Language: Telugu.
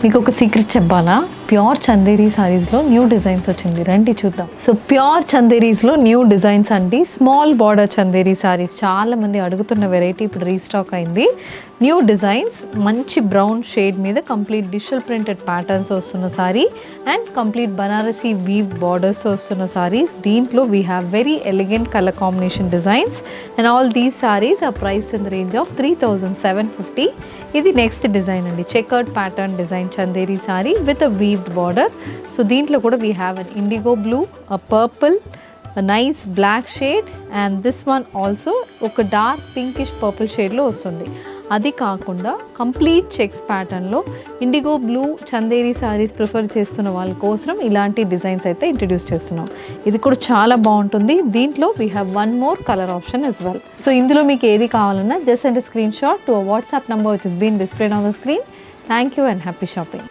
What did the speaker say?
మీకు ఒక సీక్రెట్ చెప్పాలా, ప్యూర్ చందేరి సారీస్లో న్యూ డిజైన్స్ వచ్చింది, రండి చూద్దాం. సో ప్యూర్ చందేరీస్లో న్యూ డిజైన్స్ అండి. స్మాల్ బార్డర్ చందేరి సారీస్ చాలా మంది అడుగుతున్న వెరైటీ ఇప్పుడు రీస్టాక్ అయింది. న్యూ డిజైన్స్, మంచి బ్రౌన్ షేడ్ మీద కంప్లీట్ డిజిటల్ ప్రింటెడ్ ప్యాటర్న్స్ వస్తున్న sari and complete Banarasi weave borders వస్తున్న సారీస్. దీంట్లో we have very elegant colour combination designs and all these saris are priced in the range of 3,750. ఇది నెక్స్ట్ డిజైన్ అండి, chequered pattern design Chanderi sorry with a weaved border. So దీంట్లో కూడా we have an IndiGo blue, a purple, a nice black shade and this one also ఒక డార్క్ పింకిష్ పర్పుల్ షేడ్లో వస్తుంది. అది కాకుండా కంప్లీట్ చెక్స్ ప్యాటర్న్లో IndiGo blue Chanderi saris prefer చేస్తున్న వాళ్ళ కోసం ఇలాంటి డిజైన్స్ అయితే ఇంట్రడ్యూస్ చేస్తున్నాం. ఇది కూడా చాలా బాగుంటుంది. దీంట్లో we have one more colour option as well. So ఇందులో మీకు ఏది కావాలన్నా just send a screenshot to a WhatsApp number which is being displayed on the screen. Thank you and happy shopping.